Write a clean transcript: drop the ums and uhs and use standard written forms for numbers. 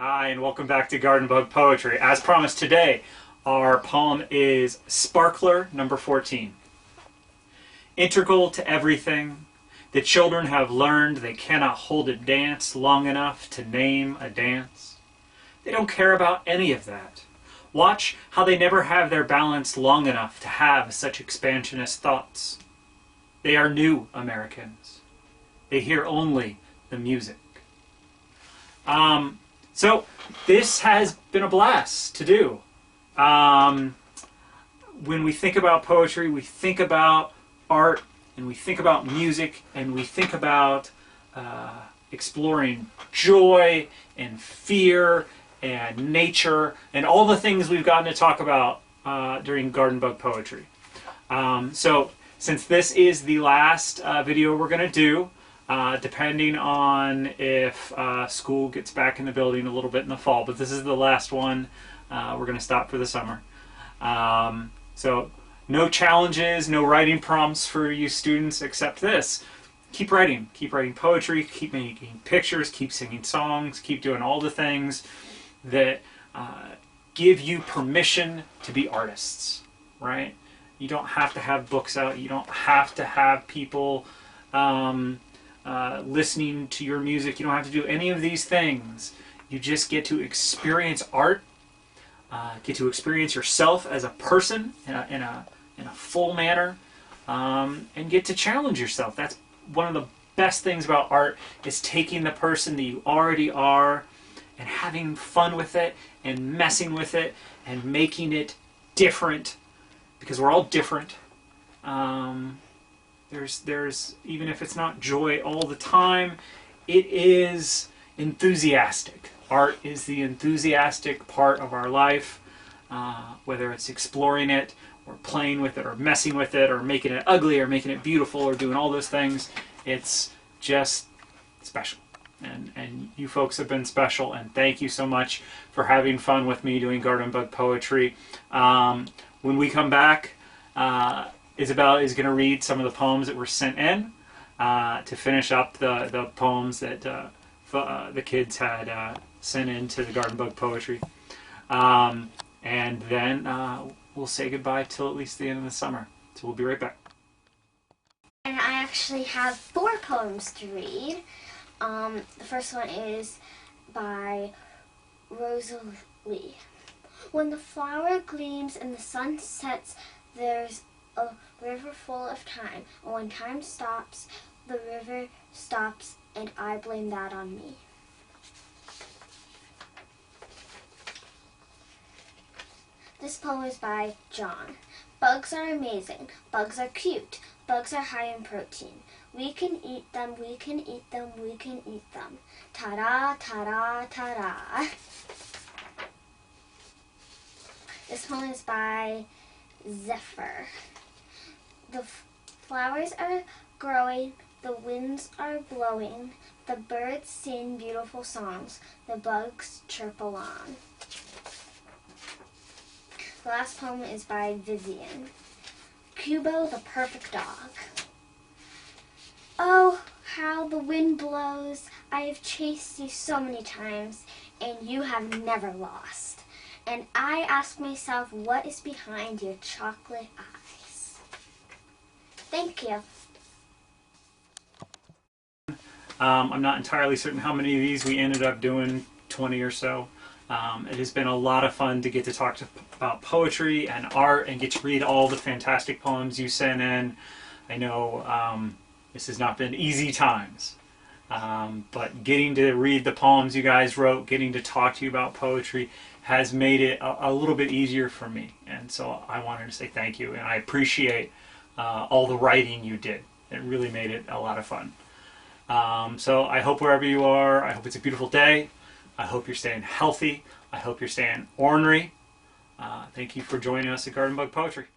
Hi, and welcome back to Garden Bug Poetry. As promised today, our poem is Sparkler number 14. Integral to everything, the children have learned they cannot hold a dance long enough to name a dance. They don't care about any of that. Watch how they never have their balance long enough to have such expansionist thoughts. They are new Americans. They hear only the music. So this has been a blast to do. When we think about poetry, we think about art, and we think about music, and we think about exploring joy and fear and nature and all the things we've gotten to talk about during Garden Bug Poetry. So since this is the last video we're going to do, depending on if school gets back in the building a little bit in the fall, but this is the last one. We're going to stop for the summer. So no challenges, no writing prompts for you students except this. Keep writing poetry, keep making pictures, keep singing songs, keep doing all the things that give you permission to be artists, right? You don't have to have books out. You don't have to have people listening to your music. You don't have to do any of these things. You just get to experience art, get to experience yourself as a person in a full manner, and get to challenge yourself. That's one of the best things about art, is taking the person that you already are and having fun with it and messing with it and making it different, because we're all different. There's even if it's not joy all the time, it is enthusiastic. Art is the enthusiastic part of our life, whether it's exploring it or playing with it or messing with it or making it ugly or making it beautiful or doing all those things. It's just special. And you folks have been special, and thank you so much for having fun with me doing Garden Bug Poetry. When we come back, Isabel is going to read some of the poems that were sent in to finish up the poems that the kids had sent in to the Garden Bug Poetry. And then we'll say goodbye till at least the end of the summer. So we'll be right back. And I actually have 4 poems to read. The first one is by Rosalie. When the flower gleams and the sun sets, there's a river full of time, and when time stops, the river stops, and I blame that on me. This poem is by John. Bugs are amazing. Bugs are cute. Bugs are high in protein. We can eat them, we can eat them, we can eat them. Ta-da, ta-da, ta-da. This poem is by Zephyr. The flowers are growing, the winds are blowing, the birds sing beautiful songs, the bugs chirp along. The last poem is by Vivian. Kubo, the perfect dog. Oh, how the wind blows. I have chased you so many times, and you have never lost. And I ask myself, what is behind your chocolate eyes? Thank you. I'm not entirely certain how many of these we ended up doing, 20 or so. It has been a lot of fun to get to talk about poetry and art and get to read all the fantastic poems you sent in. I know this has not been easy times, but getting to read the poems you guys wrote, getting to talk to you about poetry has made it a little bit easier for me. And so I wanted to say thank you, and I appreciate all the writing you did. It really made it a lot of fun. So I hope wherever you are, I hope it's a beautiful day. I hope you're staying healthy. I hope you're staying ornery. Thank you for joining us at Garden Bug Poetry.